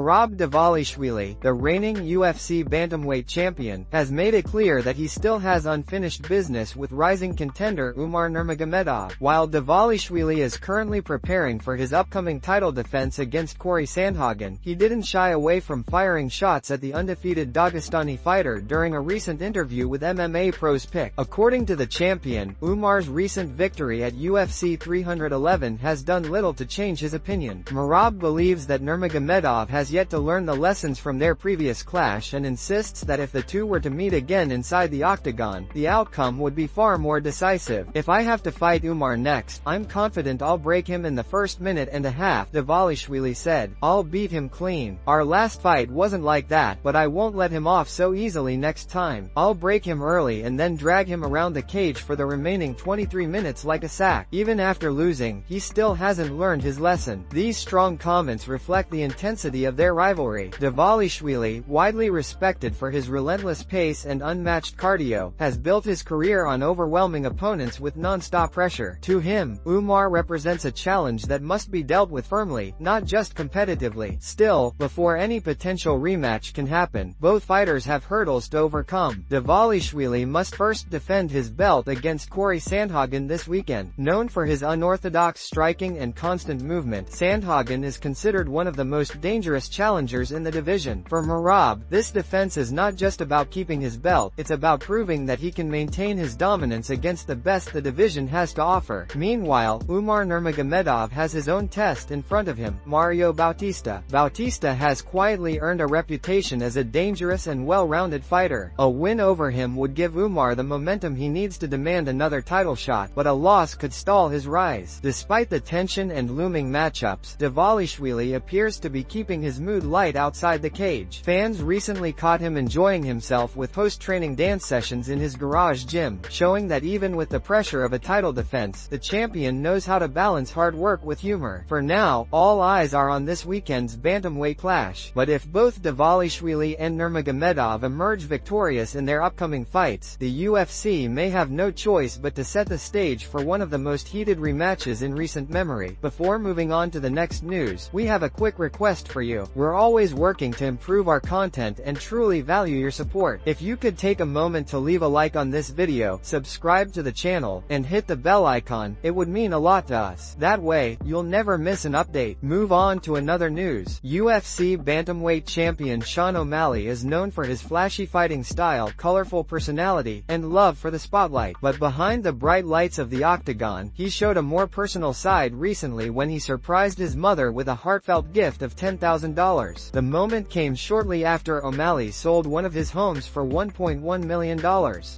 Merab Dvalishvili, the reigning UFC bantamweight champion, has made it clear that he still has unfinished business with rising contender Umar Nurmagomedov. While Dvalishvili is currently preparing for his upcoming title defense against Corey Sandhagen, he didn't shy away from firing shots at the undefeated Dagestani fighter during a recent interview with MMA Pros Pick. According to the champion, Umar's recent victory at UFC 311 has done little to change his opinion. Merab believes that Nurmagomedov has yet to learn the lessons from their previous clash and insists that if the two were to meet again inside the octagon, the outcome would be far more decisive. "If I have to fight Umar next, I'm confident I'll break him in the first minute and a half," Dvalishvili said. "I'll beat him clean. Our last fight wasn't like that, but I won't let him off so easily next time. I'll break him early and then drag him around the cage for the remaining 23 minutes like a sack." Even after losing, he still hasn't learned his lesson. These strong comments reflect the intensity of their rivalry. Dvalishvili, widely respected for his relentless pace and unmatched cardio, has built his career on overwhelming opponents with non-stop pressure. To him, Umar represents a challenge that must be dealt with firmly, not just competitively. Still, before any potential rematch can happen, both fighters have hurdles to overcome. Dvalishvili must first defend his belt against Corey Sandhagen this weekend. Known for his unorthodox striking and constant movement, Sandhagen is considered one of the most dangerous challengers in the division. For Merab, this defense is not just about keeping his belt, it's about proving that he can maintain his dominance against the best the division has to offer. Meanwhile, Umar Nurmagomedov has his own test in front of him, Mario Bautista. Bautista has quietly earned a reputation as a dangerous and well-rounded fighter. A win over him would give Umar the momentum he needs to demand another title shot, but a loss could stall his rise. Despite the tension and looming matchups, Dvalishvili appears to be keeping his mood light outside the cage. Fans recently caught him enjoying himself with post-training dance sessions in his garage gym, showing that even with the pressure of a title defense, the champion knows how to balance hard work with humor. For now, all eyes are on this weekend's bantamweight clash. But if both Dvalishvili and Nurmagomedov emerge victorious in their upcoming fights, the UFC may have no choice but to set the stage for one of the most heated rematches in recent memory. Before moving on to the next news, we have a quick request for you. We're always working to improve our content and truly value your support. If you could take a moment to leave a like on this video, subscribe to the channel, and hit the bell icon, it would mean a lot to us. That way, you'll never miss an update. Move on to another news. UFC bantamweight champion Sean O'Malley is known for his flashy fighting style, colorful personality, and love for the spotlight. But behind the bright lights of the octagon, he showed a more personal side recently when he surprised his mother with a heartfelt gift of $10,000. The moment came shortly after O'Malley sold one of his homes for $1.1 million.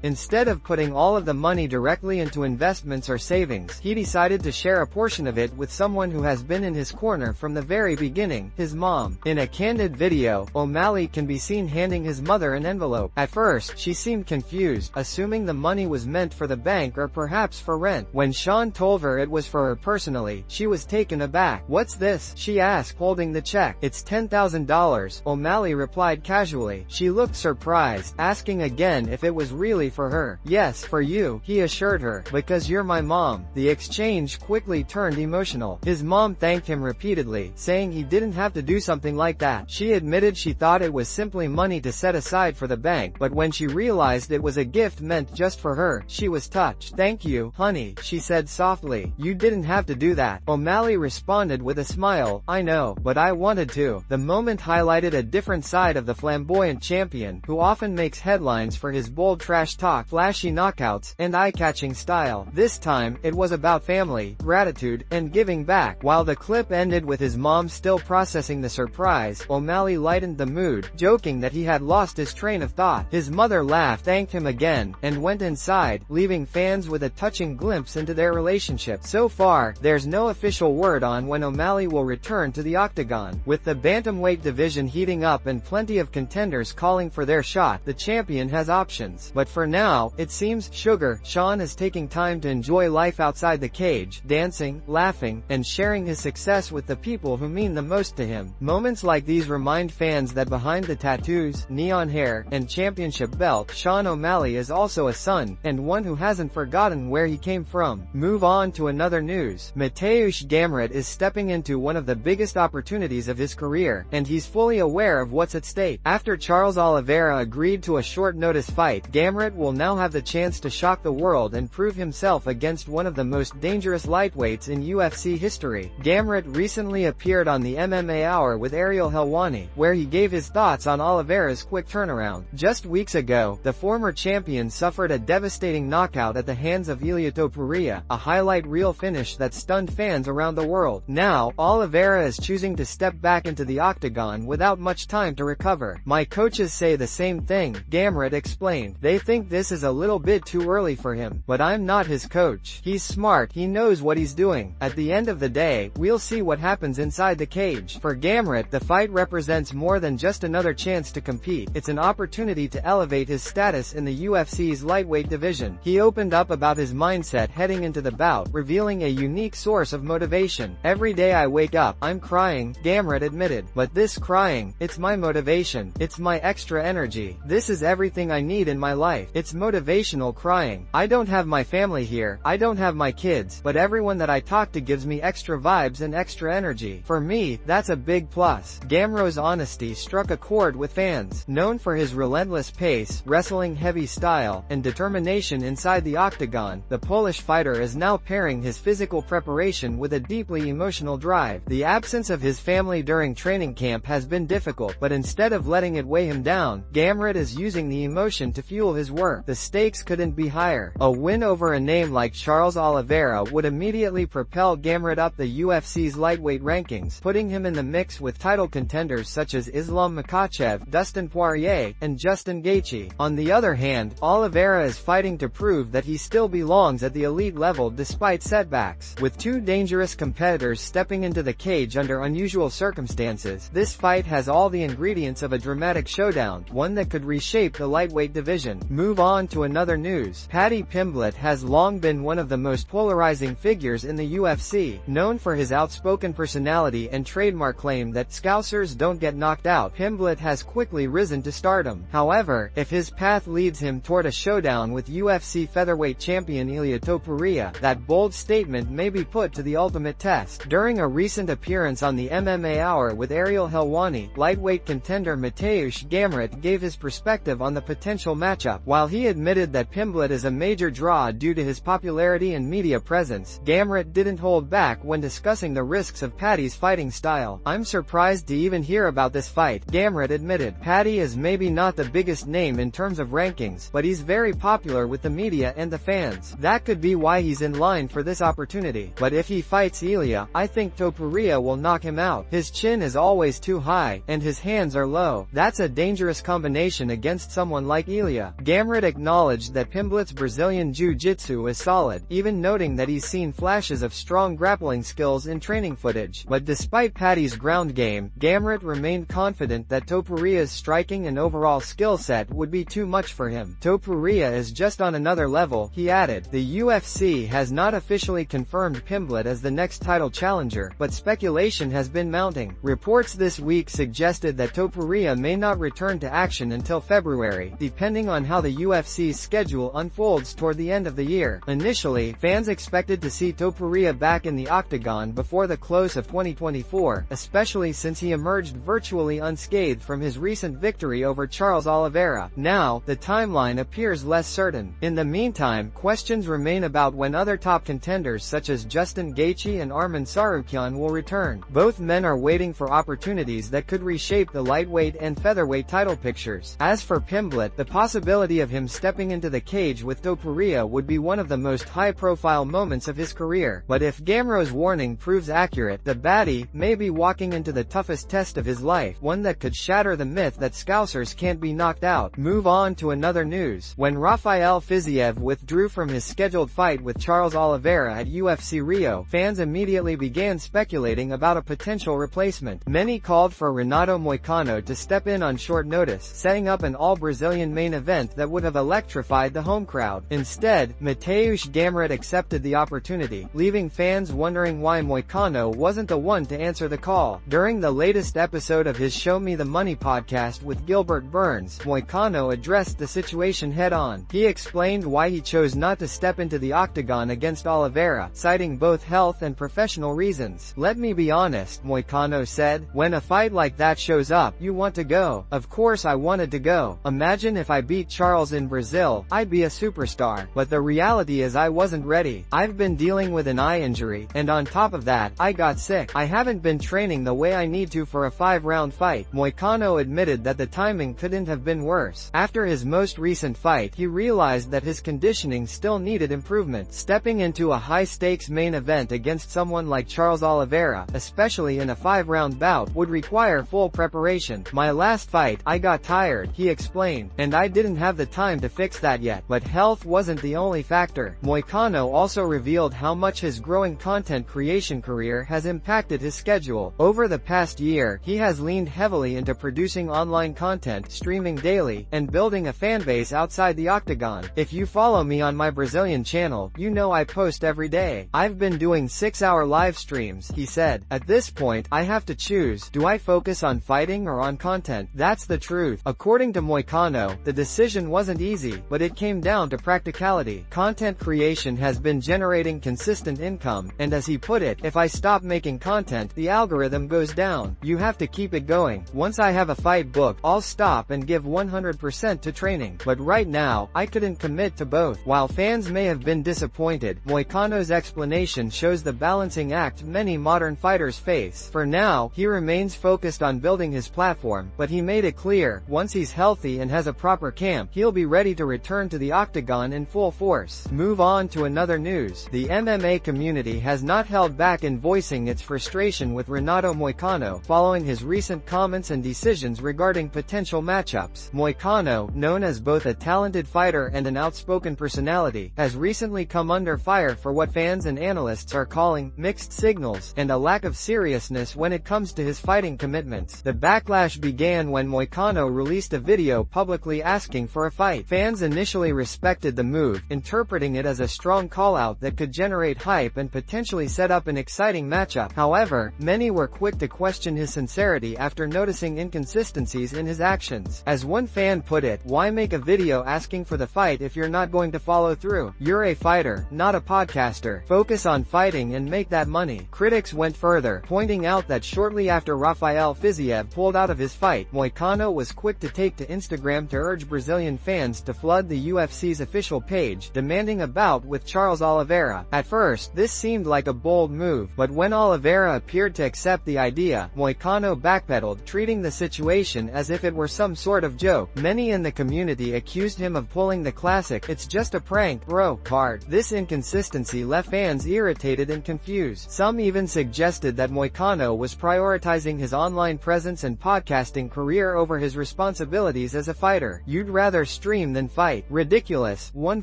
Instead of putting all of the money directly into investments or savings, he decided to share a portion of it with someone who has been in his corner from the very beginning, his mom. In a candid video, O'Malley can be seen handing his mother an envelope. At first, she seemed confused, assuming the money was meant for the bank or perhaps for rent. When Sean told her it was for her personally, she was taken aback. "What's this?" she asked, holding the check. "It's $10,000, O'Malley replied casually. She looked surprised, asking again if it was really for her. "Yes, for you," he assured her, "because you're my mom." The exchange quickly turned emotional. His mom thanked him repeatedly, saying he didn't have to do something like that. She admitted she thought it was simply money to set aside for the bank, but when she realized it was a gift meant just for her, she was touched. "Thank you, honey," she said softly. "You didn't have to do that." O'Malley responded with a smile. "I know, but I wanted to." The moment highlighted a different side of the flamboyant champion, who often makes headlines for his bold trash talk, flashy knockouts, and eye-catching style. This time, it was about family, gratitude, and giving back. While the clip ended with his mom still processing the surprise, O'Malley lightened the mood, joking that he had lost his train of thought. His mother laughed, thanked him again, and went inside, leaving fans with a touching glimpse into their relationship. So far, there's no official word on when O'Malley will return to the octagon. With the bantamweight division heating up and plenty of contenders calling for their shot, the champion has options. But for now, it seems Sean is taking time to enjoy life outside the cage, dancing, laughing, and sharing his success with the people who mean the most to him. Moments like these remind fans that behind the tattoos, neon hair, and championship belt, Sean O'Malley is also a son, and one who hasn't forgotten where he came from. Move on to another news. Mateusz Gamrot is stepping into one of the biggest opportunities of his career. career, and he's fully aware of what's at stake. After Charles Oliveira agreed to a short-notice fight, Gamrot will now have the chance to shock the world and prove himself against one of the most dangerous lightweights in UFC history. Gamrot recently appeared on the MMA Hour with Ariel Helwani, where he gave his thoughts on Oliveira's quick turnaround. Just weeks ago, the former champion suffered a devastating knockout at the hands of Ilia Topuria, a highlight reel finish that stunned fans around the world. Now, Oliveira is choosing to step back into the octagon without much time to recover. "My coaches say the same thing," Gamrot explained. "They think this is a little bit too early for him, but I'm not his coach. He's smart, he knows what he's doing. At the end of the day, we'll see what happens inside the cage." For Gamrot, the fight represents more than just another chance to compete. It's an opportunity to elevate his status in the UFC's lightweight division. He opened up about his mindset heading into the bout, revealing a unique source of motivation. "Every day I wake up, I'm crying," Gamrot admitted. "But this crying, it's my motivation. It's my extra energy. This is everything I need in my life. It's motivational crying. I don't have my family here, I don't have my kids, but everyone that I talk to gives me extra vibes and extra energy. For me, that's a big plus." Gamrot's honesty struck a chord with fans. Known for his relentless pace, wrestling-heavy style, and determination inside the octagon, the Polish fighter is now pairing his physical preparation with a deeply emotional drive. "The absence of his family during training camp has been difficult, but instead of letting it weigh him down, Gamrot is using the emotion to fuel his work. The stakes couldn't be higher. A win over a name like Charles Oliveira would immediately propel Gamrot up the UFC's lightweight rankings, putting him in the mix with title contenders such as Islam Makhachev, Dustin Poirier, and Justin Gaethje. On the other hand, Oliveira is fighting to prove that he still belongs at the elite level despite setbacks. With two dangerous competitors stepping into the cage under unusual circumstances, this fight has all the ingredients of a dramatic showdown, one that could reshape the lightweight division. Move on to another news. Paddy Pimblett has long been one of the most polarizing figures in the UFC. Known for his outspoken personality and trademark claim that Scousers don't get knocked out, Pimblett has quickly risen to stardom. However, if his path leads him toward a showdown with UFC featherweight champion Ilia Topuria, that bold statement may be put to the ultimate test. During a recent appearance on the MMA Hour with Ariel Helwani, lightweight contender Mateusz Gamrot gave his perspective on the potential matchup. While he admitted that Pimblett is a major draw due to his popularity and media presence, Gamrot didn't hold back when discussing the risks of Paddy's fighting style. "I'm surprised to even hear about this fight," Gamrot admitted. "Paddy is maybe not the biggest name in terms of rankings, but he's very popular with the media and the fans. That could be why he's in line for this opportunity. But if he fights Ilia, I think Topuria will knock him out. His chin is always too high, and his hands are low. That's a dangerous combination against someone like Ilia." Gamrot acknowledged that Pimblett's Brazilian Jiu-Jitsu is solid, even noting that he's seen flashes of strong grappling skills in training footage. But despite Paddy's ground game, Gamrot remained confident that Topuria's striking and overall skill set would be too much for him. "Topuria is just on another level," he added. The UFC has not officially confirmed Pimblett as the next title challenger, but speculation has been mounting. Reports this week suggested that Topuria may not return to action until February, depending on how the UFC's schedule unfolds toward the end of the year. Initially, fans expected to see Topuria back in the octagon before the close of 2024, especially since he emerged virtually unscathed from his recent victory over Charles Oliveira. Now, the timeline appears less certain. In the meantime, questions remain about when other top contenders such as Justin Gaethje and Arman Tsarukyan will return. Both men are waiting for opportunities that could reshape the lightweight and featherweight title pictures. As for Pimblett, the possibility of him stepping into the cage with Topuria would be one of the most high-profile moments of his career. But if Gamrot's warning proves accurate, the baddie may be walking into the toughest test of his life, one that could shatter the myth that Scousers can't be knocked out. Move on to another news. When Rafael Fiziev withdrew from his scheduled fight with Charles Oliveira at UFC Rio, fans immediately began speculating about a potential replacement. Many called for Renato Moicano to step in on short notice, setting up an all-Brazilian main event that would have electrified the home crowd. Instead, Mateusz Gamrot accepted the opportunity, leaving fans wondering why Moicano wasn't the one to answer the call. During the latest episode of his Show Me the Money podcast with Gilbert Burns, Moicano addressed the situation head-on. He explained why he chose not to step into the octagon against Oliveira, citing both health and professional reasons. "Let me be honest," Moicano said. said. When a fight like that shows up, you want to go. Of course I wanted to go. Imagine if I beat Charles in Brazil, I'd be a superstar. But the reality is I wasn't ready. I've been dealing with an eye injury, and on top of that, I got sick. I haven't been training the way I need to for a 5-round fight. Moicano admitted that the timing couldn't have been worse. After his most recent fight, he realized that his conditioning still needed improvement. Stepping into a high-stakes main event against someone like Charles Oliveira, especially in a 5-round bout, would require full preparation. My last fight, I got tired, he explained, and I didn't have the time to fix that yet. But health wasn't the only factor. Moicano also revealed how much his growing content creation career has impacted his schedule. Over the past year, he has leaned heavily into producing online content, streaming daily, and building a fanbase outside the octagon. If you follow me on my Brazilian channel, you know I post every day. I've been doing 6-hour live streams, he said. At this point, I have to choose. Do I focus on fighting or on content? That's the truth. According to Moicano, the decision wasn't easy, but it came down to practicality. Content creation has been generating consistent income, and as he put it, if I stop making content, the algorithm goes down. You have to keep it going. Once I have a fight booked, I'll stop and give 100% to training. But right now, I couldn't commit to both. While fans may have been disappointed, Moicano's explanation shows the balancing act many modern fighters face. For now, he remains focused on building his platform, but he made it clear, once he's healthy and has a proper camp, he'll be ready to return to the octagon in full force. Move on to another news. The MMA community has not held back in voicing its frustration with Renato Moicano, following his recent comments and decisions regarding potential matchups. Moicano, known as both a talented fighter and an outspoken personality, has recently come under fire for what fans and analysts are calling mixed signals and a lack of seriousness when it comes to his fighting commitments. The backlash began when Moicano released a video publicly asking for a fight. Fans initially respected the move, interpreting it as a strong call-out that could generate hype and potentially set up an exciting matchup. However, many were quick to question his sincerity after noticing inconsistencies in his actions. As one fan put it, why make a video asking for the fight if you're not going to follow through? You're a fighter, not a podcaster. Focus on fighting and make that money. Critics went further, pointing out that shortly after Rafael Fiziev pulled out of his fight, Moicano was quick to take to Instagram to urge Brazilian fans to flood the UFC's official page, demanding a bout with Charles Oliveira. At first, this seemed like a bold move, but when Oliveira appeared to accept the idea, Moicano backpedaled, treating the situation as if it were some sort of joke. Many in the community accused him of pulling the classic "it's just a prank, bro" card. This inconsistency left fans irritated and confused. Some even suggested that Moicano was prioritizing his online presence and podcasting career over his responsibilities as a fighter. "You'd rather stream than fight. Ridiculous," one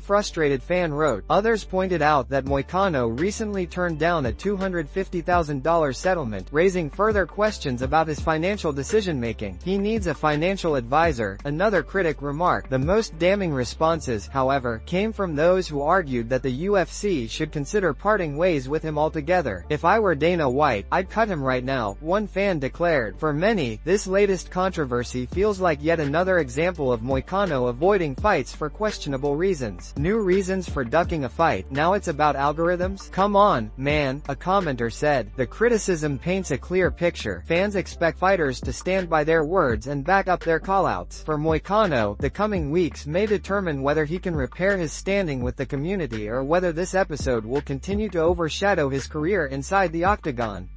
frustrated fan wrote. Others pointed out that Moicano recently turned down a $250,000 settlement, raising further questions about his financial decision-making. "He needs a financial advisor," another critic remarked. The most damning responses, however, came from those who argued that the UFC should consider parting ways with him altogether. "If I were Dana White, I'd cut him right now," one fan declared. For many, this latest controversy feels like yet another example of Moicano avoiding fights for questionable reasons. New reasons for ducking a fight. Now it's about algorithms? Come on, man, a commenter said. The criticism paints a clear picture. Fans expect fighters to stand by their words and back up their callouts. For Moicano, the coming weeks may determine whether he can repair his standing with the community or whether this episode will continue to overshadow his career inside the octagon.